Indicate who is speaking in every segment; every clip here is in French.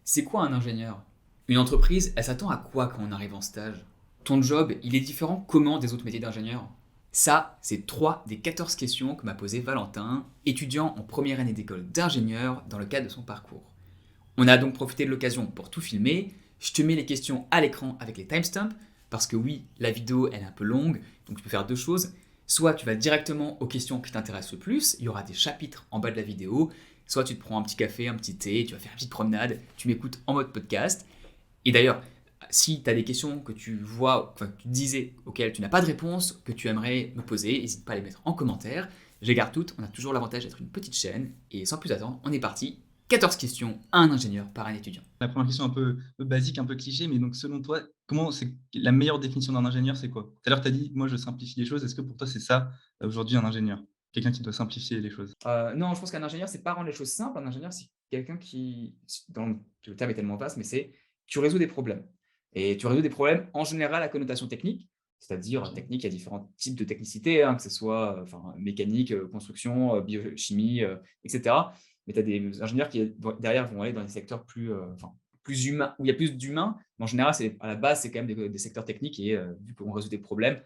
Speaker 1: C'est quoi un ingénieur? Une entreprise, elle s'attend à quoi quand on arrive en stage? Ton job, il est différent comment des autres métiers d'ingénieur? Ça, c'est 3 des 14 questions que m'a posé Valentin, étudiant en première année d'école d'ingénieur dans le cadre de son parcours. On a donc profité de l'occasion pour tout filmer. Je te mets les questions à l'écran avec les timestamps, parce que oui, la vidéo elle est un peu longue, donc tu peux faire deux choses. Soit tu vas directement aux questions qui t'intéressent le plus, il y aura des chapitres en bas de la vidéo, soit tu te prends un petit café, un petit thé, tu vas faire une petite promenade, tu m'écoutes en mode podcast. Et d'ailleurs, si tu as des questions que tu vois, enfin que tu disais auxquelles tu n'as pas de réponse, que tu aimerais me poser, n'hésite pas à les mettre en commentaire. Je les garde toutes, on a toujours l'avantage d'être une petite chaîne. Et sans plus attendre, on est parti. 14 questions à un ingénieur par un étudiant.
Speaker 2: La première question un peu basique, un peu cliché, mais donc selon toi, comment c'est la meilleure définition d'un ingénieur, c'est quoi? Tout à l'heure, tu as dit: «Moi, je simplifie les choses». Est-ce que pour toi, c'est ça, aujourd'hui, un ingénieur? Quelqu'un qui doit simplifier les choses?
Speaker 1: Non, je pense qu'un ingénieur, c'est pas rendre les choses simples. Un ingénieur, c'est quelqu'un qui, dans le terme est tellement vaste, mais c'est tu résous des problèmes. Et tu résous des problèmes en général à connotation technique, c'est-à-dire
Speaker 2: OK.
Speaker 1: technique, il y a différents types de technicité, hein, que ce soit enfin, mécanique, construction, biochimie, etc. Mais tu as des ingénieurs qui derrière vont aller dans des secteurs plus, enfin, plus humains, où il y a plus d'humains. Mais en général, à la base, c'est quand même des secteurs techniques et vu qu'on résout des problèmes,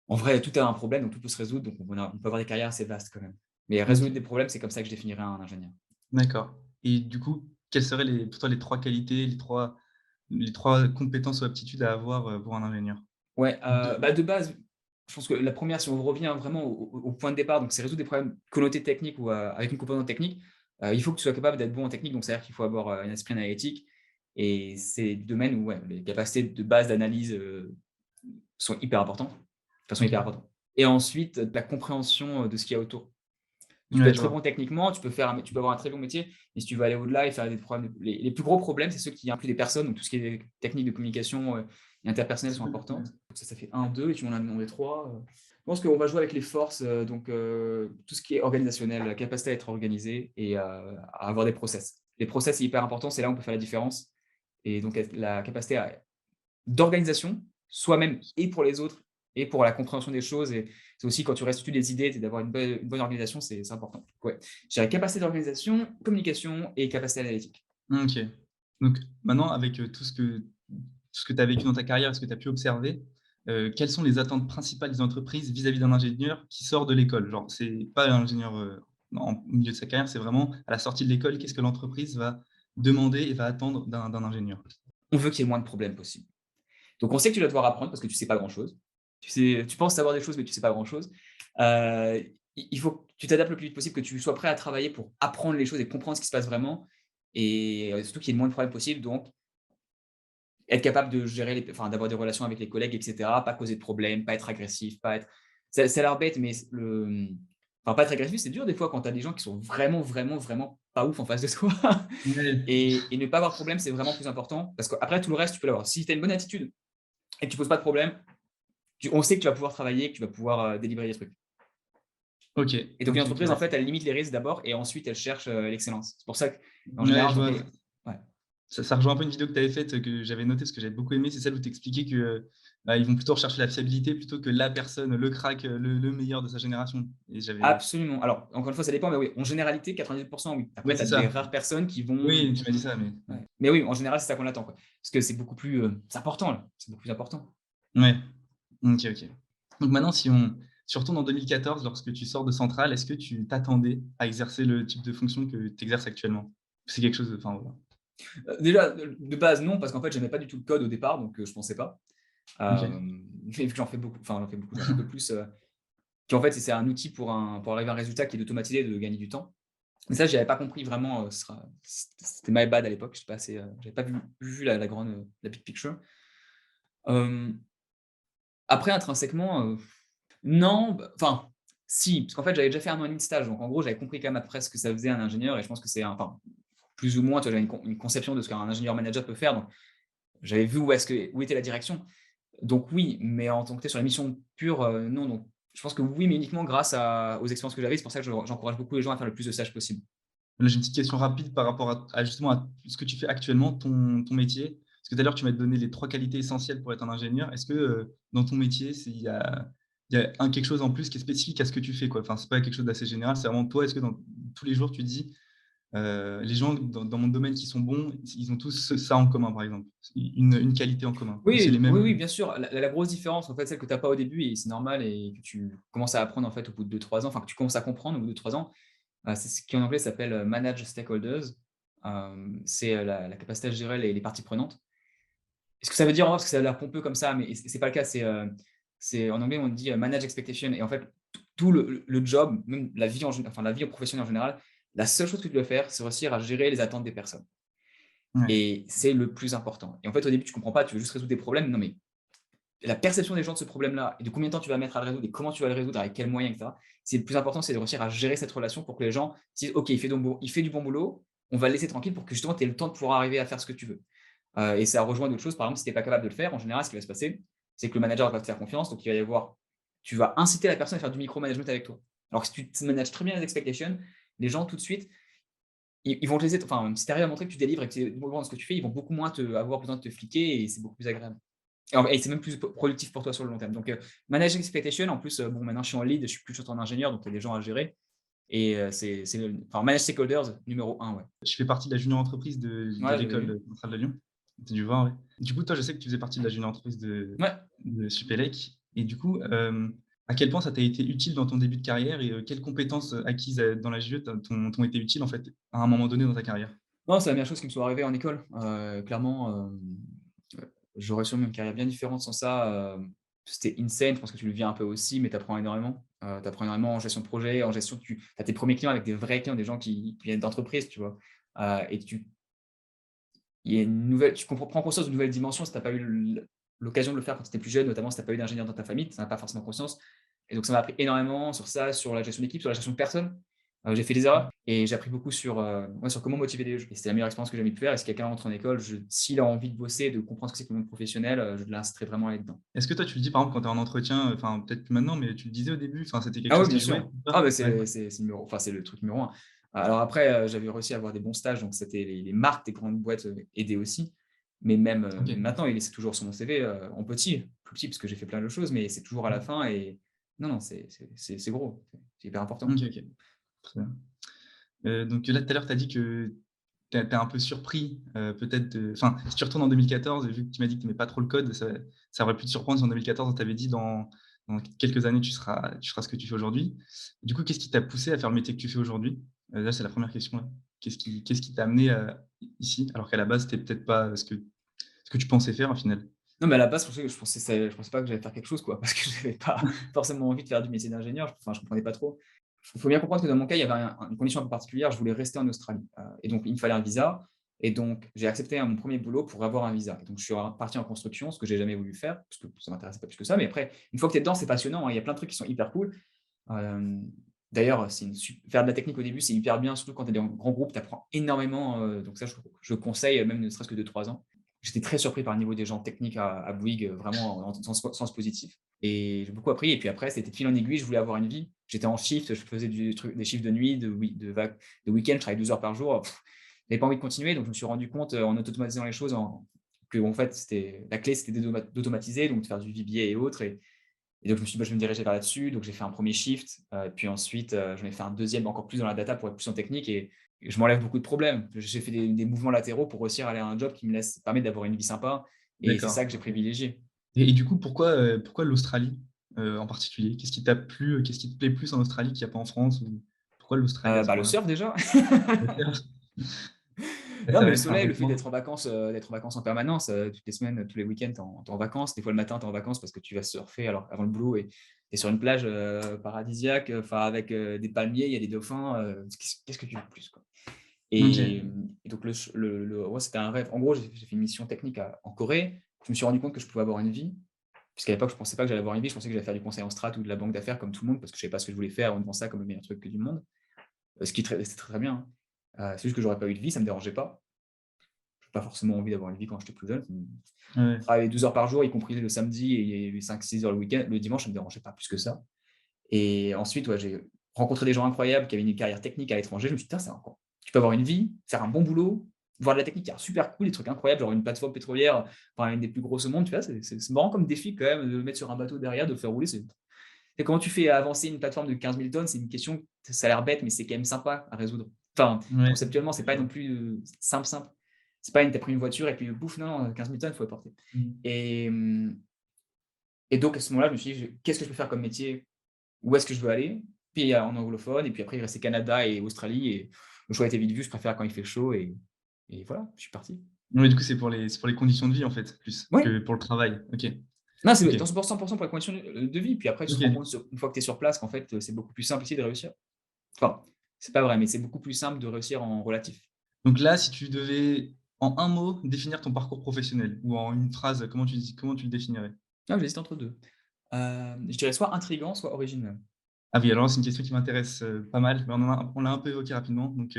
Speaker 1: en vrai, tout a un problème, donc tout peut se résoudre, donc on peut avoir des carrières assez vastes quand même. Mais résoudre
Speaker 2: OK,
Speaker 1: des problèmes, c'est comme ça que je définirais un ingénieur.
Speaker 2: d'accord, et du coup, quelles seraient pour toi les 3 qualités, les trois compétences ou aptitudes à avoir, pour un ingénieur?
Speaker 1: Ouais,
Speaker 2: De
Speaker 1: bah, de base, je pense que la première, si on revient vraiment au point de départ, donc c'est résoudre des problèmes connotés techniques ou, avec une composante technique, il faut que tu sois capable d'être bon en technique, donc c'est-à-dire qu'il faut avoir, un esprit analytique et c'est du domaine où, ouais, les capacités de base d'analyse, sont hyper importantes, de toute façon hyper
Speaker 2: OK.
Speaker 1: importantes et ensuite, la compréhension, de ce qu'il y a autour. Tu peux
Speaker 2: Ouais,
Speaker 1: être
Speaker 2: je
Speaker 1: très
Speaker 2: vois.
Speaker 1: bon techniquement, tu peux avoir un très bon métier, mais si tu veux aller au-delà et faire des problèmes les plus gros problèmes, c'est ceux qui impliquent des personnes, donc tout ce qui est techniques de communication, et interpersonnelles sont
Speaker 2: Ouais.
Speaker 1: importantes. Donc ça fait un, 2, et tu m'en as demandé 3. Je pense qu'on va jouer avec les forces, donc tout ce qui est organisationnel, la capacité à être organisé et à avoir des process. Les process, c'est hyper important, c'est là où on peut faire la différence et donc être la capacité d'organisation, soi-même et pour les autres et pour la compréhension des choses et c'est aussi quand tu restitues des idées, d'avoir une bonne organisation, c'est important. Donc ouais, je dirais capacité d'organisation, communication et capacité analytique.
Speaker 2: OK. Donc maintenant avec, tout ce que tu as vécu dans ta carrière et ce que tu as pu observer, quelles sont les attentes principales des entreprises vis-à-vis d'un ingénieur qui sort de l'école? Genre, c'est pas un ingénieur, au milieu de sa carrière, c'est vraiment à la sortie de l'école, qu'est-ce que l'entreprise va demander et va attendre d'un ingénieur?
Speaker 1: On veut qu'il y ait le moins de problèmes possible. Donc on sait que tu vas devoir apprendre parce que tu sais pas grand-chose. Tu penses savoir des choses, mais tu sais pas grand-chose. Il faut que tu t'adaptes le plus vite possible, que tu sois prêt à travailler pour apprendre les choses et comprendre ce qui se passe vraiment et surtout qu'il y ait le moins de problèmes possible donc être capable de gérer enfin, d'avoir des relations avec les collègues, et cetera, pas causer de problèmes, pas être agressif, pas être ça a l'air bête, mais enfin, pas être agressif, c'est dur des fois quand tu as des gens qui sont vraiment, vraiment, vraiment pas ouf en face de toi
Speaker 2: Ouais,
Speaker 1: et ne pas avoir de problème, c'est vraiment plus important parce qu'après tout le reste, tu peux l'avoir. Si tu as une bonne attitude et que tu poses pas de problème, on sait que tu vas pouvoir travailler, que tu vas pouvoir, délivrer des trucs
Speaker 2: OK,
Speaker 1: et donc une
Speaker 2: OK, OK,
Speaker 1: entreprise, en
Speaker 2: ouais.
Speaker 1: fait, elle limite les risques d'abord et ensuite elle cherche, l'excellence. C'est pour ça qu'en
Speaker 2: Ouais,
Speaker 1: général,
Speaker 2: je
Speaker 1: quand
Speaker 2: vois.
Speaker 1: tu ouais.
Speaker 2: Ça rejoint un peu une vidéo que tu avais faite, que j'avais notée parce que j'avais beaucoup aimé. C'est celle où tu expliquais que, bah, ils vont plutôt rechercher la fiabilité plutôt que la personne, le crack, le meilleur de sa génération, et j'avais
Speaker 1: Absolument. Alors, encore une fois, ça dépend, mais oui, en généralité, 90 oui. Après,
Speaker 2: oui,
Speaker 1: tu as
Speaker 2: c'est
Speaker 1: des
Speaker 2: ça.
Speaker 1: rares personnes qui vont
Speaker 2: Oui, tu m'as dit ça, mais
Speaker 1: ouais. Mais oui, en général, c'est ça qu'on attend, quoi. Parce que c'est beaucoup plus, c'est important, là. C'est beaucoup plus important.
Speaker 2: ouais. OK, OK. Donc maintenant, si on retourne en 2014 lorsque tu sors de Centrale, est-ce que tu t'attendais à exercer le type de fonction que tu exerces actuellement? C'est quelque chose de enfin, voilà.
Speaker 1: Déjà, de base, non, parce qu'en fait, j'aimais pas du tout le code au départ, donc je pensais pas.
Speaker 2: OK.
Speaker 1: Mais vu que j'en fais beaucoup, enfin, j'en fais beaucoup, j'en fais un peu plus, qu'en fait, c'est un outil pour arriver à un résultat qui est d'automatiser et de gagner du temps. Mais ça, j'avais pas compris vraiment, c'était my bad à l'époque, j'étais pas assez, j'avais pas vu la grande, la big picture. Hem, Après intrinsèquement, non, bah, enfin, si, parce qu'en fait, j'avais déjà fait 1 an et demi de stage, donc en gros, j'avais compris quand même après ce que ça faisait un ingénieur et je pense que c'est enfin, plus ou moins, tu vois, j'avais une conception de ce qu'un ingénieur manager peut faire, donc j'avais vu où était la direction. Donc oui, mais en tant que tel sur la mission pure, non, donc je pense que oui, mais uniquement grâce aux expériences que j'avais. C'est pour ça que j'encourage beaucoup les gens à faire le plus de stages possible.
Speaker 2: Là, j'ai une petite question rapide par rapport à justement à ce que tu fais actuellement, ton métier. Parce que tout à l'heure, tu m'as donné les 3 qualités essentielles pour être un ingénieur. Est-ce que, dans ton métier, il y a quelque chose en plus qui est spécifique à ce que tu fais, quoi? Enfin, c'est pas quelque chose d'assez général, c'est vraiment toi, est-ce que dans tous les jours, tu te dis: Les gens dans mon domaine qui sont bons, ils ont tous ça en commun, par exemple, une qualité en commun ou c'est les
Speaker 1: Oui, oui,
Speaker 2: mêmes?
Speaker 1: oui, bien sûr. La grosse différence, en fait, celle que tu as pas au début et c'est normal et que tu commences à apprendre, en fait, au bout de 2-3 ans, enfin, que tu commences à comprendre au bout de 3 ans, c'est ce qui en anglais s'appelle, manage stakeholders. C'est, la capacité à gérer les parties prenantes. Ce que ça veut dire en vrai, parce que ça a l'air pompeux comme ça, mais c'est pas le cas. C'est en anglais, on dit, manage expectation et en fait, tout le job, même la vie enfin la vie professionnelle en général, la seule chose que tu dois faire, c'est réussir à gérer les attentes des personnes
Speaker 2: Ouais,
Speaker 1: et c'est le plus important et en fait, au début, tu comprends pas, tu veux juste résoudre des problèmes. Non, mais la perception des gens de ce problème-là et de combien de temps tu vas mettre à le résoudre et comment tu vas le résoudre, avec quels moyens et cetera. C'est le plus important, c'est de réussir à gérer cette relation pour que les gens se disent: «OK, il fait du bon boulot, on va le laisser tranquille pour que justement tu aies le temps de pouvoir arriver à faire ce que tu veux». Et ça rejoint d'autres choses. Par exemple, si tu es pas capable de le faire, en général, ce qui va se passer, c'est que le manager va te faire confiance, donc il va y avoir tu vas inciter la personne à faire du micromanagement avec toi. Alors que si tu te manages très bien les expectations, les gens tout de suite, ils vont te laisser enfin, si tu arrives à montrer que tu délivres et que tu es bon dans ce que tu fais, ils vont beaucoup moins avoir besoin de te fliquer et c'est beaucoup plus agréable. Et c'est même plus productif pour toi sur le long terme. Donc, manage expectation, en plus, bon, maintenant je suis en lead, je suis plus en ingénieur, donc il y a des gens à gérer et enfin, manage stakeholders numéro un, ouais.
Speaker 2: je fais partie de la junior entreprise de
Speaker 1: Ouais, j'avais
Speaker 2: l'école,
Speaker 1: vu.
Speaker 2: centrale de Lyon. Tu as dû voir, ouais. Du coup, toi, je sais que tu faisais partie de la junior entreprise
Speaker 1: Ouais.
Speaker 2: de Supélec et du coup, à quel point ça t'a été utile dans ton début de carrière et quelles compétences, acquises, dans la GE t'ont été utiles, en fait, à un moment donné dans ta carrière?
Speaker 1: Non, c'est la meilleure chose qui me soit arrivée en école. Clairement, j'aurais sûrement une carrière bien différente sans ça. C'était insane, je pense que tu le vis un peu aussi, mais tu apprends énormément. Tu apprends énormément en gestion de projet, en gestion tu as tes premiers clients avec des vrais clients, des gens qui viennent d'entreprise, tu vois? Et il y a une nouvelle tu comprends prends conscience d'une nouvelle dimension si tu as pas eu l'occasion de le faire quand tu étais plus jeune, notamment si tu as pas eu d'ingénieur dans ta famille, tu en as pas forcément conscience et donc ça m'a appris énormément sur ça, sur la gestion d'équipe, sur la gestion de personnes. J'ai fait des erreurs et j'ai appris beaucoup sur, ouais, sur comment motiver les gens et c'était la meilleure expérience que j'ai jamais pu faire et si quelqu'un rentre en école, s'il a envie de bosser, de comprendre ce que c'est que le monde professionnel, je l'inciterai vraiment à aller dedans.
Speaker 2: Est-ce que toi, tu le dis, par exemple, quand tu es en entretien, enfin, peut-être plus maintenant, mais tu le disais au début, enfin, c'était quelque
Speaker 1: Ah oui,
Speaker 2: chose
Speaker 1: bien
Speaker 2: qui jouait
Speaker 1: sûr.
Speaker 2: pour
Speaker 1: Ah
Speaker 2: toi?
Speaker 1: bah,
Speaker 2: Ouais,
Speaker 1: c'est numéro enfin, c'est le truc numéro un. Alors après, j'avais réussi à avoir des bons stages, donc c'était les marques des grandes boîtes, aidaient aussi. Mais même,
Speaker 2: OK.
Speaker 1: même maintenant, il est c'est toujours sur mon CV, en petit, plus petit parce que j'ai fait plein de choses, mais c'est toujours à la
Speaker 2: Mmh.
Speaker 1: fin et non, non, c'est gros, c'est hyper important.
Speaker 2: OK, OK. Très bien. Donc là, tout à l'heure, tu as dit que tu es un peu surpris, peut-être de enfin, si tu retournes en 2014, vu que tu m'as dit que tu aimais pas trop le code, ça aurait pu te surprendre si en 2014, on t'avait dit: «Dans quelques années, tu feras ce que tu fais aujourd'hui». Du coup, qu'est-ce qui t'a poussé à faire le métier que tu fais aujourd'hui? Là, c'est la première question, là. Qu'est-ce qui t'a amené, ici, alors qu'à la base, c'était peut-être pas ce que tu pensais faire, au final?
Speaker 1: Non, mais à la base, je pensais pas que j'allais faire quelque chose, quoi, parce que j'avais pas forcément envie de faire du métier d'ingénieur. Enfin, je comprenais pas trop. Il faut bien comprendre que dans mon cas, il y avait une condition un peu particulière. Je voulais rester en Australie, et donc il me fallait un visa et donc j'ai accepté, mon premier boulot pour avoir un visa et donc je suis parti en construction, ce que j'ai jamais voulu faire parce que ça m'intéressait pas plus que ça. Mais après, une fois que tu es dedans, c'est passionnant, hein. Il y a plein de trucs qui sont hyper cool. D'ailleurs, faire de la technique au début, c'est hyper bien, surtout quand tu es dans un grand groupe, tu apprends énormément, donc ça, je conseille, même ne serait-ce que 2-3 ans. J'étais très surpris par le niveau des gens techniques à Bouygues, vraiment en sens positif et j'ai beaucoup appris et puis après, c'était de fil en aiguille, je voulais avoir une vie. J'étais en shift, je faisais des shifts de nuit, de week-end, je travaillais 12 heures par jour. J'avais pas envie de continuer, donc je me suis rendu compte, en automatisant les choses, qu'en fait, la clé, c'était d'automatiser, donc de faire du VBA et autres et donc je me suis dit: «Bah, je vais me diriger vers là-dessus». Donc j'ai fait un premier shift, puis ensuite, j'en ai fait un deuxième encore plus dans la data pour être plus en technique et je m'enlève beaucoup de problèmes. J'ai fait des mouvements latéraux pour réussir à aller à un job qui me permet d'avoir une vie sympa et c'est ça
Speaker 2: D'accord,
Speaker 1: que j'ai
Speaker 2: OK.
Speaker 1: privilégié.
Speaker 2: Et du coup, pourquoi l'Australie, en particulier? Qu'est-ce qui t'a plu, qu'est-ce qui te plaît plus en Australie qu'il y a pas en France ou pourquoi l'Australie à ce
Speaker 1: Bah, le
Speaker 2: point-là?
Speaker 1: surf déjà.
Speaker 2: Le surf? Ouais,
Speaker 1: Non,
Speaker 2: c'est
Speaker 1: mais le
Speaker 2: vrai que c'est un
Speaker 1: soleil,
Speaker 2: bon
Speaker 1: le fait
Speaker 2: point.
Speaker 1: d'être en vacances en permanence, toutes les semaines, tous les week-ends, tu es en vacances. Des fois, le matin, tu es en vacances parce que tu vas surfer alors avant le boulot et tu es sur une plage, paradisiaque, enfin avec, des palmiers, il y a des dauphins, qu'est-ce que tu veux de plus, quoi? Et
Speaker 2: OK.
Speaker 1: et donc ouais, c'était un rêve. En gros, j'ai fait une mission technique en Corée. Je me suis rendu compte que je pouvais avoir une vie, puisqu'à l'époque, je pensais pas que j'allais avoir une vie. Je pensais que j'allais faire du conseil en strat ou de la banque d'affaires comme tout le monde parce que je savais pas ce que je voulais faire en me pensant ça comme le meilleur truc que du monde, ce qui est c'est très, très bien, hein. C'est juste que j'aurais pas eu de vie, ça me dérangeait pas. J'ai pas forcément envie d'avoir une vie quand j'étais plus jeune.
Speaker 2: Ouais.
Speaker 1: Travailler 12 heures par jour, y compris le samedi et les 5-6 heures le week-end, le dimanche, ça me dérangeait pas plus que ça. Et ensuite, ouais, j'ai rencontré des gens incroyables qui avaient une carrière technique à l'étranger. Je me suis dit: «Putain, c'est encore tu peux avoir une vie, faire un bon boulot, voir de la technique qui a l'air super cool, des trucs incroyables, genre une plateforme pétrolière, enfin une des plus grosses au monde», tu vois? C'est marrant comme défi quand même de le mettre sur un bateau derrière, de le faire rouler. C'est comment tu fais avancer une plateforme de 15 000 tonnes, c'est une question, ça a l'air bête, mais c'est quand même sympa à résoudre. Enfin,
Speaker 2: Ouais,
Speaker 1: conceptuellement, c'est pas
Speaker 2: je
Speaker 1: non
Speaker 2: vois.
Speaker 1: plus, simple, simple. C'est pas une tu pris une voiture et puis bouf, non, non, 15 000 tonnes, faut les porter
Speaker 2: Mmh.
Speaker 1: et et donc à ce moment-là, je me suis dit: «Je qu'est-ce que je peux faire comme métier? Où est-ce que je veux aller?» Puis en anglophone et puis après il restait Canada et Australie et le choix était vite vu, je préfère quand il fait chaud et voilà, je suis parti.
Speaker 2: Ouais, du coup, c'est pour les conditions de vie, en fait, plus
Speaker 1: Ouais,
Speaker 2: que pour le travail. OK.
Speaker 1: non, c'est
Speaker 2: OK.
Speaker 1: dans 100 pour les conditions de vie, puis après tu te rends
Speaker 2: OK.
Speaker 1: compte une fois que tu es sur place qu'en fait, c'est beaucoup plus simple aussi de réussir. Enfin, c'est pas vrai, mais c'est beaucoup plus simple de réussir en relatif.
Speaker 2: Donc là, si tu devais, en un mot, définir ton parcours professionnel ou en une phrase, comment tu le définirais?
Speaker 1: Ah, j'hésite entre 2. Je dirais soit intriguant, soit original.
Speaker 2: Ah oui, alors là, c'est une question qui m'intéresse, pas mal, mais on l'a un peu évoqué rapidement. Donc,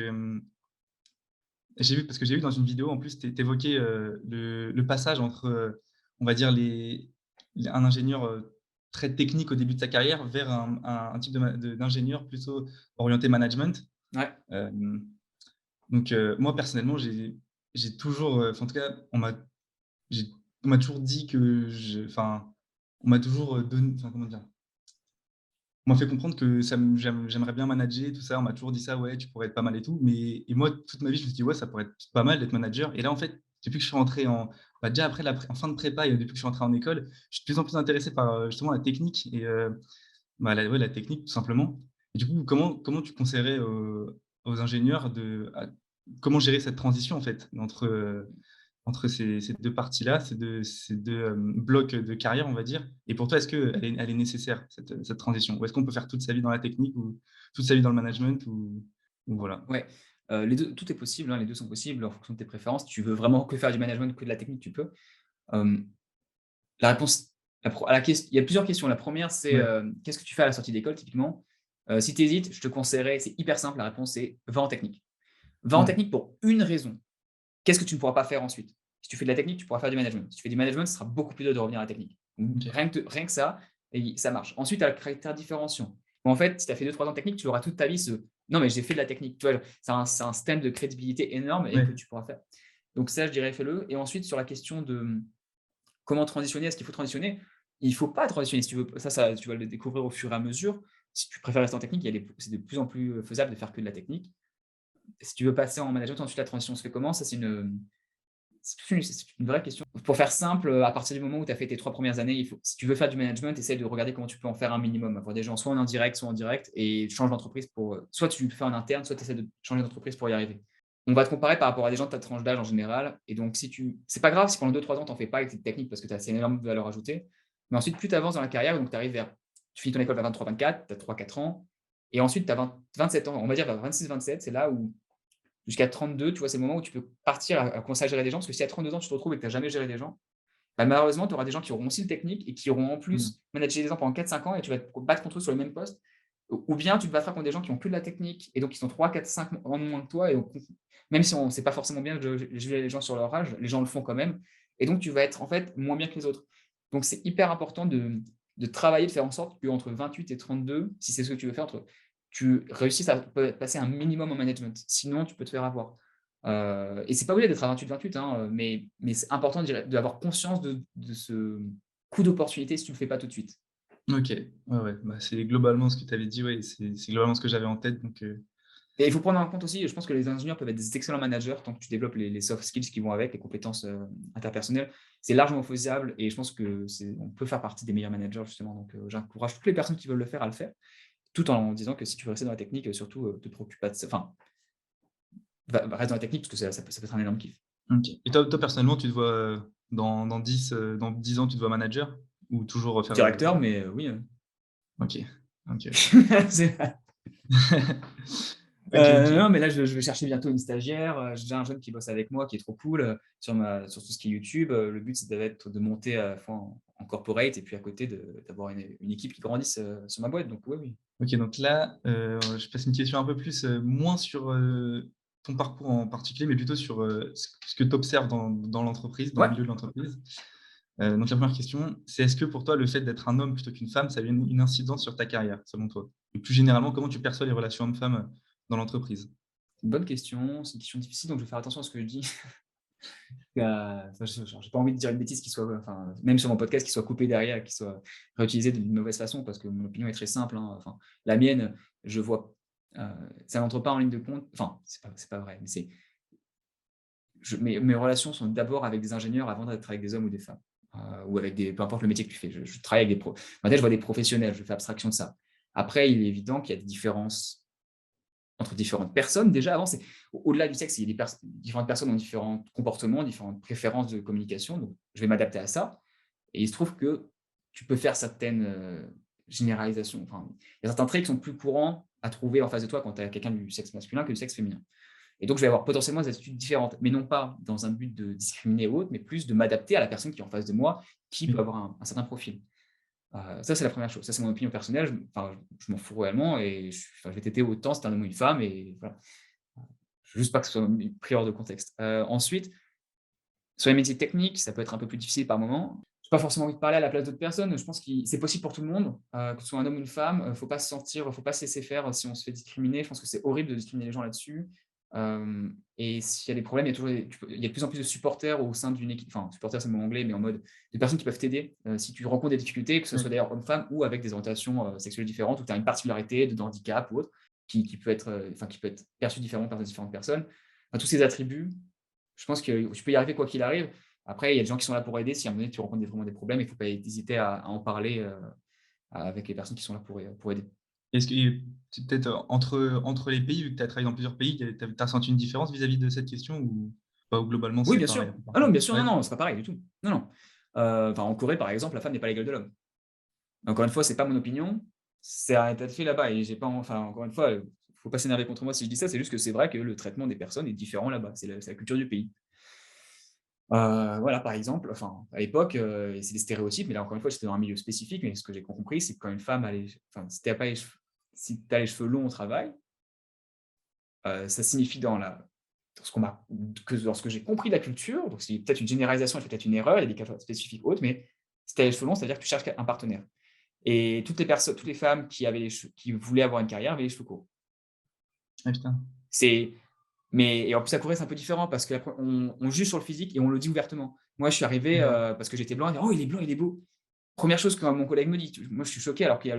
Speaker 2: j'ai vu parce que j'ai vu dans une vidéo, en plus, tu évoquais, le passage entre, on va dire un ingénieur, très technique au début de sa carrière vers un type d'ingénieur plutôt orienté management.
Speaker 1: Ouais,
Speaker 2: Hem, donc, moi personnellement, j'ai toujours, enfin en tout cas, j'ai on m'a toujours dit que on m'a toujours, enfin comment dire? On m'a fait comprendre que ça me j'aimerais bien manager, tout ça. On m'a toujours dit ça: «Ouais, tu pourrais être pas mal et tout». Mais moi, toute ma vie, je me suis dit: «Ouais, ça pourrait être pas mal d'être manager». Et là, en fait, depuis que je suis rentré déjà après en fin de prépa et depuis que je suis rentré en école, je suis de plus en plus intéressé par, justement la technique et la technique tout simplement. Et du coup, comment tu conseillerais aux ingénieurs comment gérer cette transition en fait entre ces 2 parties-là, ces deux blocs de carrière, on va dire? Et pour toi, est-ce qu'elle est nécessaire cette transition? Ou est-ce qu'on peut faire toute sa vie dans la technique ou toute sa vie dans le management ou voilà?
Speaker 1: ouais, les 2 tout est possible, hein, les 2 sont possibles en fonction de tes préférences. Tu veux vraiment que faire du management ou que de la technique, tu peux. Hem, la réponse la pro à la ques il y a plusieurs questions. La première c'est,
Speaker 2: Ouais.
Speaker 1: qu'est-ce que tu fais à la sortie d'école typiquement? Si tu hésites, je te conseillerais c'est hyper simple, la réponse c'est va en technique. Va en
Speaker 2: Mmh.
Speaker 1: technique pour une raison. Qu'est-ce que tu ne pourras pas faire ensuite? Si tu fais de la technique, tu pourras faire du management. Si tu fais du management, ce sera beaucoup plus dur de revenir à la technique. Donc
Speaker 2: OK.
Speaker 1: rien que ça et ça marche. Ensuite, tu as le caractère différenciant. En fait, si tu as fait 2-3 ans de technique, tu auras toute ta vie ce: «Non, mais j'ai fait de la technique». Tu vois? C'est un système de crédibilité énorme et que
Speaker 2: Ouais.
Speaker 1: tu pourras faire. Donc ça, je dirais fais-le et ensuite sur la question de, comment transitionner, est-ce qu'il faut transitionner? Il faut pas transitionner si tu veux ça tu vas le découvrir au fur et à mesure. Si tu préfères rester en technique, il y a c'est de plus en plus, faisable de faire que de la technique. Si tu veux passer en management, ensuite la transition se fait comment? Ça, c'est une vraie question. Pour faire simple, à partir du moment où tu as fait tes 3 premières années, il faut si tu veux faire du management, essaie de regarder comment tu peux en faire un minimum. Avoir des gens soit en indirect, soit en direct et change d'entreprise pour, soit tu le fais en interne, soit tu essaies de changer d'entreprise pour y arriver. On va te comparer par rapport à des gens de ta tranche d'âge en général et donc si tu c'est pas grave si pendant 2-3 ans tu en fais pas avec cette technique parce que tu as c'est une énorme valeur ajoutée. Mais ensuite, plus tu avances dans la carrière, donc tu arrives vers tu finis ton école vers 23-24, tu as 3-4 ans et ensuite tu as 27 ans, on va dire vers 26-27, c'est là où jusqu'à 32, tu vois, c'est le moment où tu peux partir à commencer à gérer des gens, parce que si à 32 ans, tu te retrouves et que tu as jamais géré des gens, bah, malheureusement, tu auras des gens qui auront aussi le technique et qui auront en
Speaker 2: Mmh.
Speaker 1: plus managé des gens pendant 4-5 ans et tu vas te battre contre eux sur le même poste. Ou bien tu te battras contre des gens qui ont que de la technique et donc qui sont 3-4-5 ans de moins que toi et donc même si on c'est pas forcément bien de juger les gens sur leur âge, les gens le font quand même et donc tu vas être en fait moins bien que les autres. Donc c'est hyper important de travailler, de faire en sorte qu'entre 28 et 32, si c'est ce que tu veux faire, tu réussisses à passer un minimum en management. Sinon, tu peux te faire avoir. Et c'est pas obligé d'être à 28-28, hein, mais c'est important d'avoir conscience de ce coup d'opportunité si tu le fais pas tout de suite.
Speaker 2: OK. Ouais, ouais. Bah, c'est globalement ce que tu avais dit, ouais, c'est globalement ce que j'avais en tête donc
Speaker 1: Et il faut prendre en compte aussi, je pense que les ingénieurs peuvent être des excellents managers tant que tu développes les soft skills qui vont avec, les compétences, interpersonnelles. C'est largement faisable et je pense que on peut faire partie des meilleurs managers justement. Donc, j'encourage toutes les personnes qui veulent le faire à le faire, tout en disant que si tu veux rester dans la technique, surtout, te préoccupe pas de ça enfin, reste dans la technique parce que ça peut être un énorme kiff.
Speaker 2: OK. Et toi personnellement, tu te vois, dans 10 ans, tu te vois manager? Ou toujours, faire,
Speaker 1: Directeur, mais, oui,
Speaker 2: OK. OK, OK.
Speaker 1: c'est
Speaker 2: OK, OK.
Speaker 1: Non, mais là, je vais chercher bientôt une stagiaire, j'ai déjà un jeune qui bosse avec moi qui est trop cool, sur tout ce qui est YouTube, le but, c'est de monter à la fois en corporate et puis à côté d'avoir une équipe qui grandisse, sur ma boîte, donc oui, oui.
Speaker 2: OK, donc là, je passe une question un peu plus, moins sur, ton parcours en particulier, mais plutôt sur, ce que tu observes dans l'entreprise, dans le
Speaker 1: Ouais,
Speaker 2: milieu de l'entreprise. Donc la première question, c'est est-ce que pour toi, le fait d'être un homme plutôt qu'une femme, ça a eu une incidence sur ta carrière, selon toi? Et plus généralement, comment tu perçois les relations hommes-femmes, dans l'entreprise?
Speaker 1: c'est une bonne question, c'est une question difficile, donc je vais faire attention à ce que je dis. Enfin, j'ai pas envie de dire une bêtise qui soit, enfin, même sur mon podcast, qui soit coupée derrière, qui soit réutilisée d'une mauvaise façon parce que mon opinion est très simple, hein, enfin, la mienne, je vois Ça n'entre pas en ligne de compte, enfin, c'est pas vrai, mais mes relations sont d'abord avec des ingénieurs avant d'être avec des hommes ou des femmes, ou avec des peu importe le métier que tu fais. Je travaille avec des pros. Maintenant, je vois des professionnels, je fais abstraction de ça. Après, il est évident qu'il y a des différences entre différentes personnes. Déjà, avant, c'est au-delà du sexe, il y a différentes personnes ont différents comportements, différentes préférences de communication, donc je vais m'adapter à ça. Et il se trouve que tu peux faire certaines, généralisations. Enfin, il y a certains traits qui sont plus courants à trouver en face de toi quand tu as quelqu'un du sexe masculin que du sexe féminin. Et donc, je vais avoir potentiellement des attitudes différentes, mais non pas dans un but de discriminer ou autre, mais plus de m'adapter à la personne qui est en face de moi, qui peut
Speaker 2: Oui.
Speaker 1: avoir un certain profil. Ça, c'est la première chose. Ça, c'est mon opinion personnelle. Je m'en fous réellement et je vais têter autant si c'est un homme ou une femme et voilà. Je veux juste pas que ce soit pris hors de contexte. Ensuite, sur les métiers techniques, ça peut être un peu plus difficile par moment. J'ai pas forcément envie de parler à la place d'autres personnes. Je pense que c'est possible pour tout le monde, que ce soit un homme ou une femme. Faut pas se laisser faire si on se fait discriminer. Je pense que c'est horrible de discriminer les gens là-dessus. Et s'il y a des problèmes, il y a de plus en plus de supporters au sein d'une équipe. Enfin, supporters, c'est le mot anglais, mais en mode des personnes qui peuvent t'aider si tu rencontres des difficultés, que ce soit
Speaker 2: Oui.
Speaker 1: d'ailleurs homme-femme ou avec des orientations sexuelles différentes, ou tu as une particularité de handicap ou autre, qui peut être, qui peut être perçu différemment par différentes personnes. Enfin, tous ces attributs, je pense que tu peux y arriver quoi qu'il arrive. Après, il y a des gens qui sont là pour aider. Si à un moment donné, tu rencontres vraiment des problèmes, il ne faut pas hésiter à en parler avec les personnes qui sont là pour aider.
Speaker 2: Est-ce que c'est peut-être entre les pays, vu que tu as travaillé dans plusieurs pays, tu as ressenti une différence vis-à-vis de cette question ou pas, ou globalement
Speaker 1: Oui,
Speaker 2: c'est
Speaker 1: bien
Speaker 2: pareil
Speaker 1: sûr.
Speaker 2: un peu
Speaker 1: Ah non,
Speaker 2: partout?
Speaker 1: bien sûr, non,
Speaker 2: Ouais?
Speaker 1: non, c'est pas pareil du tout. Non, non. Enfin, en Corée, par exemple, la femme n'est pas l'égale de l'homme. Encore une fois, c'est pas mon opinion. C'est un état de fait là-bas et j'ai pas, enfin, encore une fois, faut pas s'énerver contre moi si je dis ça. C'est juste que c'est vrai que le traitement des personnes est différent là-bas. C'est la culture du pays. Voilà, par exemple, enfin, à l'époque, et c'est des stéréotypes, mais là, encore une fois, j'étais dans un milieu spécifique, mais ce que j'ai compris, c'est que quand une femme a si tu pas les cheveux si tu les cheveux longs au travail, ça signifie dans ce qu'on m'a dans ce que j'ai compris de la culture, donc c'est peut-être une généralisation et peut-être une erreur, il y a des cas spécifiques autres, mais si tu as les cheveux longs, c'est-à-dire que tu cherches un partenaire. Et toutes les femmes qui voulaient avoir une carrière avaient les cheveux courts.
Speaker 2: Ah putain.
Speaker 1: C'est et en plus, à Corée, c'est un peu différent parce qu'après on juge sur le physique et on le dit ouvertement. Moi, je suis arrivé,
Speaker 2: D'accord.
Speaker 1: parce que j'étais blanc, il dit: «Oh, il est blanc, il est beau». Première chose que mon collègue me dit, moi, je suis choqué alors qu'il y a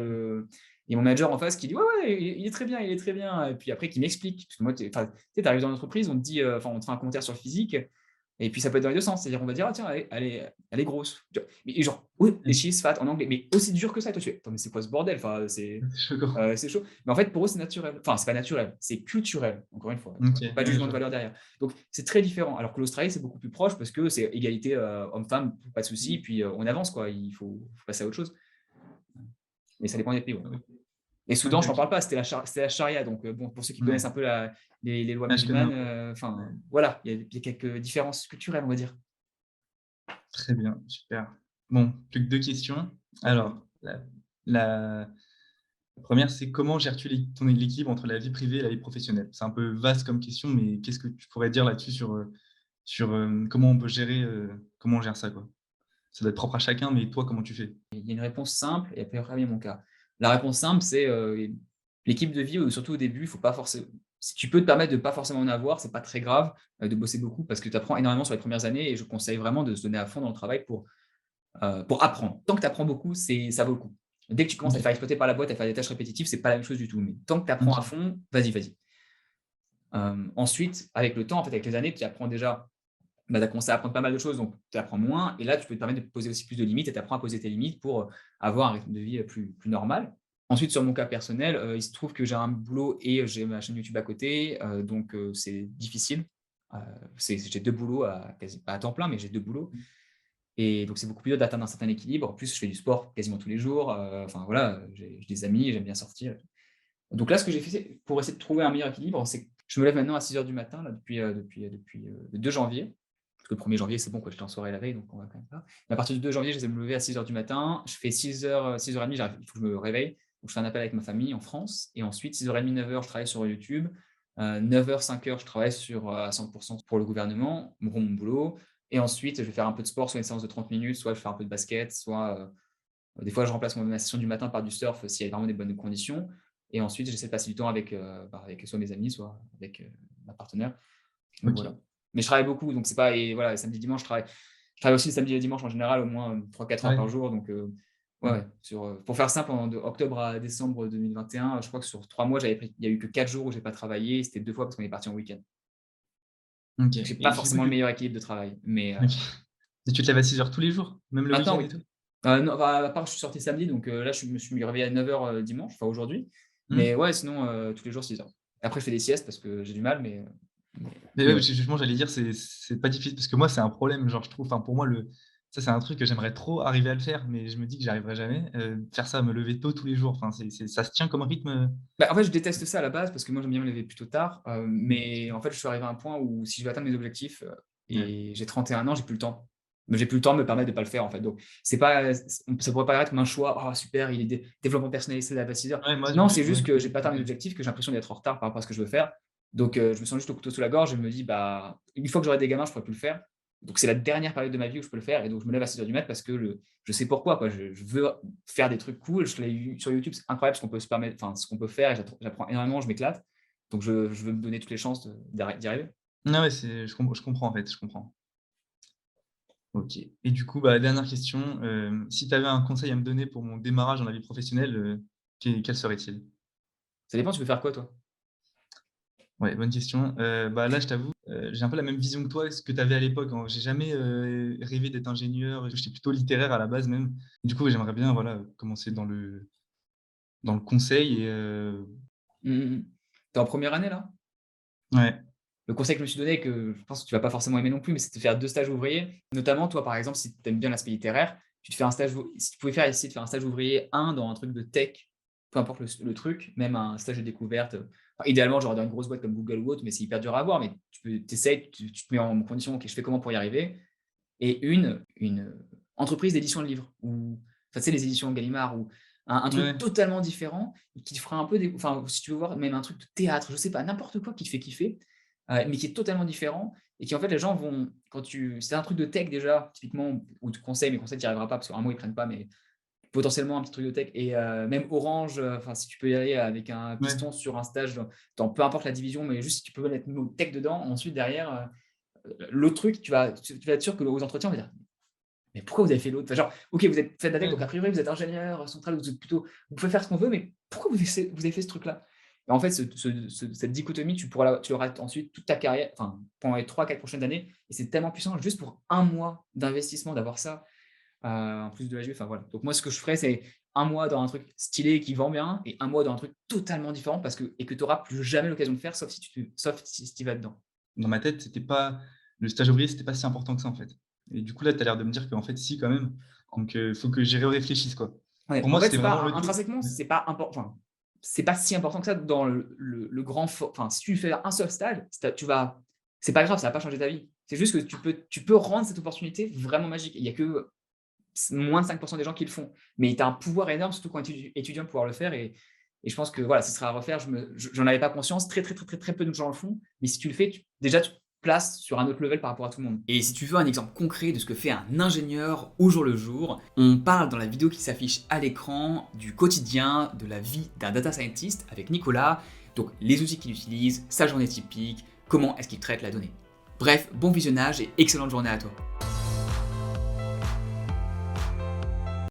Speaker 1: mon manager en face qui dit: «Ouais, ouais, il est très bien, il est très bien», et puis après qui m'explique, parce que moi, enfin, tu sais, tu arrives dans l'entreprise, on te dit, enfin, on te fait un commentaire sur le physique et puis ça peut être dans les 2 sens. C'est-à-dire on va dire: «Ah tiens, elle est grosse». Tu vois? Mais genre, oui, et
Speaker 2: Oui.
Speaker 1: she is fat en anglais, mais aussi dur que ça. Et toi, tu fais: «Attends, mais c'est quoi ce bordel?» Enfin,
Speaker 2: C'est choquant.
Speaker 1: c'est chaud. Mais en fait, pour eux, c'est naturel. Enfin, c'est pas naturel, c'est culturel, encore une fois.
Speaker 2: OK,
Speaker 1: Pas de
Speaker 2: ouais,
Speaker 1: jugement
Speaker 2: je
Speaker 1: de
Speaker 2: vois.
Speaker 1: valeur derrière. Donc, c'est très différent. Alors que l'Australie, c'est beaucoup plus proche parce que c'est égalité, homme-femme, pas de souci, puis on avance, quoi. Il faut passer à autre chose. Mais ça dépend des pays, ouais.
Speaker 2: Ouais.
Speaker 1: Et Soudan,
Speaker 2: OK,
Speaker 1: je t'en
Speaker 2: OK.
Speaker 1: parle pas, c'était la charia. Donc, bon, pour ceux qui connaissent
Speaker 2: Ouais.
Speaker 1: un peu les lois
Speaker 2: Ah, je connais un
Speaker 1: musulmanes,
Speaker 2: peu. Ouais.
Speaker 1: enfin, voilà, il y a quelques différences culturelles, on va dire.
Speaker 2: Très bien, super. Bon, plus que 2 questions. Alors, la 1re, c'est comment gères-tu l'équilibre entre la vie privée et la vie professionnelle? C'est un peu vaste comme question, mais qu'est-ce que tu pourrais dire là-dessus comment on peut gérer, comment on gère ça, quoi? Ça doit être propre à chacun, mais toi, comment tu fais?
Speaker 1: Il y a une réponse simple et après il y a mon cas. La réponse simple, c'est, l'équipe de vie, surtout au début, il faut pas forcément. Si tu peux te permettre de pas forcément en avoir, c'est pas très grave, de bosser beaucoup parce que tu apprends énormément sur les premières années et je conseille vraiment de se donner à fond dans le travail pour apprendre. Tant que tu apprends beaucoup, ça vaut le coup. Dès que tu commences à te
Speaker 2: OK,
Speaker 1: faire exploiter par la boîte, à faire des tâches répétitives, c'est pas la même chose du tout, mais tant que tu apprends à
Speaker 2: OK,
Speaker 1: fond, vas-y, vas-y. Ensuite, avec le temps, en fait, avec les années, tu apprends déjà. Bah, tu as commencé à apprendre pas mal de choses, donc tu apprends moins et là, tu peux te permettre de te poser aussi plus de limites et tu apprends à poser tes limites pour, avoir un rythme de vie, plus normal. Ensuite, sur mon cas personnel, il se trouve que j'ai un boulot et j'ai ma chaîne YouTube à côté, donc c'est difficile. Heu, j'ai 2 boulots à quasi pas à temps plein, mais j'ai 2 boulots et donc c'est beaucoup plus dur d'atteindre un certain équilibre. En plus, je fais du sport quasiment tous les jours, enfin voilà, j'ai des amis, j'aime bien sortir et tout. Donc là, ce que j'ai fait, c'est pour essayer de trouver un meilleur équilibre, c'est que je me lève maintenant à 6 heures du matin là depuis le 2 janvier. Parce que le 1er janvier, c'est bon quoi, j'étais en soirée la veille, donc on va quand même pas. Mais à partir du 2 janvier, j'essaie de me lever à 6 heures du matin. Je fais 6 heures, 6h30, il faut que je me réveille. Donc je fais un appel avec ma famille en France et ensuite 6h30, 9 heures, je travaille sur YouTube. 9 heures, 5 heures, je travaille à 100 pour le gouvernement, mon boulot et ensuite je vais faire un peu de sport, soit une séance de 30 minutes, soit je fais un peu de basket, soit, des fois je remplace ma session du matin par du surf, s'il y a vraiment des bonnes conditions et ensuite j'essaie de passer du temps avec soit mes amis, soit avec, ma partenaire. Donc
Speaker 2: OK,
Speaker 1: voilà. Mais je travaille beaucoup, donc c'est pas et voilà, samedi, dimanche, je travaille aussi le samedi et le dimanche en général au moins, 3-4 heures
Speaker 2: ouais.
Speaker 1: par jour, donc Ouais, ouais, pour faire simple, de octobre à décembre 2021, je crois que sur 3 mois, il y a eu que 4 jours où j'ai pas travaillé, c'était 2 fois parce qu'on est parti en week-end.
Speaker 2: OK
Speaker 1: J'ai
Speaker 2: et
Speaker 1: pas
Speaker 2: du coup,
Speaker 1: forcément le meilleur équilibre de travail, mais
Speaker 2: OK. Et tu te lèves à 6 heures tous les jours? Même le
Speaker 1: maintenant
Speaker 2: week-end
Speaker 1: oui.
Speaker 2: et tout?
Speaker 1: Non, enfin, à part je suis sorti samedi, donc là, je me suis réveillé à 9h dimanche, enfin aujourd'hui, mais
Speaker 2: Mmh.
Speaker 1: ouais, sinon, tous les jours 6 heures. Après je fais des siestes parce que j'ai du mal, mais
Speaker 2: Mais
Speaker 1: mais
Speaker 2: ouais,
Speaker 1: ouais.
Speaker 2: parce que justement, j'allais dire, c'est pas difficile parce que moi, c'est un problème, genre, je trouve, enfin, pour moi, ça, c'est un truc que j'aimerais trop arriver à le faire, mais je me dis que j'y arriverai jamais, faire ça, me lever tôt tous les jours, enfin, ça se tient comme rythme?
Speaker 1: Bah, en fait, je déteste ça à la base parce que moi, j'aime bien me lever plutôt tard,
Speaker 2: Mmh.
Speaker 1: mais en fait, je suis arrivé à un point où si je veux atteindre mes objectifs,
Speaker 2: Ouais.
Speaker 1: et j'ai 31 ans, j'ai plus le temps. Mais j'ai plus le temps de me permettre de pas le faire, en fait, donc c'est pas ça pourrait paraître comme un choix: «Oh super, il est développement personnel, c'est là à 6 heures».
Speaker 2: Ouais, moi,
Speaker 1: Non,
Speaker 2: je
Speaker 1: c'est
Speaker 2: ouais,
Speaker 1: juste que j'ai pas atteint mes
Speaker 2: OK.
Speaker 1: objectifs, que j'ai l'impression d'être en retard par rapport à ce que je veux faire, donc je me sens juste au couteau sous la gorge et je me dis: «Bah, une fois que j'aurai des gamins, je pourrai plus le faire». Donc c'est la dernière période de ma vie où je peux le faire et donc je me lève à 6 heures du mat parce que je sais pourquoi, quoi. Je veux faire des trucs cool. Je l'ai vu sur YouTube, c'est incroyable ce qu'on peut se permettre, enfin, ce qu'on peut faire et j'apprends énormément, je m'éclate. Donc je veux me donner toutes les chances d'y arriver.
Speaker 2: Non, ouais, je comprends, en fait, je comprends. OK et du coup, bah, dernière question, si tu avais un conseil à me donner pour mon démarrage dans la vie professionnelle, quel serait-il?
Speaker 1: Ça dépend, tu veux faire quoi toi?
Speaker 2: Ouais, bonne question. Bah, là, je t'avoue, j'ai un peu la même vision que toi, ce que tu avais à l'époque, hein. J'ai jamais, rêvé d'être ingénieur, j'étais plutôt littéraire à la base même. Du coup, j'aimerais bien, voilà, commencer dans le conseil et
Speaker 1: Mmh mh, mmh. Tu es en première année là?
Speaker 2: ouais,
Speaker 1: Le conseil que je me suis donné, que je pense que tu vas pas forcément aimer non plus, mais c'est de faire 2 stages ouvriers. Notamment, toi, par exemple, si tu aimes bien l'aspect littéraire, tu te fais un stage ou si tu pouvais essayer de faire un stage ouvrier, un dans un truc de tech, peu importe le truc, même un stage de découverte, enfin, idéalement, genre dans une grosse boîte comme Google ou autre, mais c'est hyper dur à avoir, mais tu essaies, tu te mets en condition: «OK, je fais comment pour y arriver?» Et une entreprise d'édition de livres ou enfin, tu sais, les éditions Gallimard ou un truc
Speaker 2: ouais,
Speaker 1: totalement différent et qui te fera un peu enfin, si tu veux voir même un truc de théâtre, je sais pas, n'importe quoi qui te fait kiffer, mais qui est totalement différent et qui en fait les gens vont c'est un truc de tech déjà typiquement ou de conseil, mais conseil tu y arriveras pas parce qu'un mot ils prennent pas, mais potentiellement un petit truc de tech et même Orange, enfin si tu peux y aller avec un
Speaker 2: ouais.
Speaker 1: piston sur un stage dans peu importe la division, mais juste si tu peux mettre le mot tech dedans, ensuite derrière, l'autre truc tu vas être sûr que aux entretiens on va dire: «Mais pourquoi vous avez fait l'autre?» Enfin genre, OK, vous faites de la tech, donc a
Speaker 2: Ouais.
Speaker 1: priori vous êtes ingénieur central, vous êtes plutôt vous pouvez faire ce qu'on veut, mais pourquoi vous avez fait ce truc-là? Et en fait, cette dichotomie, tu l'auras ensuite toute ta carrière, enfin pendant les 3-4 prochaines années et c'est tellement puissant juste pour un mois d'investissement d'avoir ça, en plus de la enfin voilà. Donc moi ce que je ferais, c'est un mois dans un truc stylé qui vend bien et un mois dans un truc totalement différent parce que tu auras plus jamais l'occasion de faire sauf si tu y vas dedans.
Speaker 2: Dans ma tête, le stage ouvrier, c'était pas si important que ça, en fait et du coup, là, tu as l'air de me dire qu'en fait, si, quand même, donc faut que j'y réfléchisse, quoi.
Speaker 1: Ouais,
Speaker 2: Pour
Speaker 1: en
Speaker 2: moi,
Speaker 1: fait,
Speaker 2: c'était
Speaker 1: c'est
Speaker 2: vraiment
Speaker 1: pas
Speaker 2: le truc
Speaker 1: intrinsèquement, c'est pas enfin, c'est pas si important que ça dans le grand enfin, si tu fais un seul stage, c'est pas grave, ça va pas changer ta vie. C'est juste que tu peux rendre cette opportunité vraiment magique. Il y a que moins de 5 des gens qui le font. Mais tu as un pouvoir énorme, surtout quand tu es étudiant, de pouvoir le faire et je pense que voilà, ce sera à refaire. J'en avais pas conscience, très, très, très, très, très peu de gens le font. Mais si tu le fais, déjà, tu te places sur un autre level par rapport à tout le monde. Et si tu veux un exemple concret de ce que fait un ingénieur au jour le jour, on parle dans la vidéo qui s'affiche à l'écran du quotidien, de la vie d'un data scientist avec Nicolas, donc les outils qu'il utilise, sa journée typique, comment est-ce qu'il traite la donnée. Bref, bon visionnage et excellente journée à toi.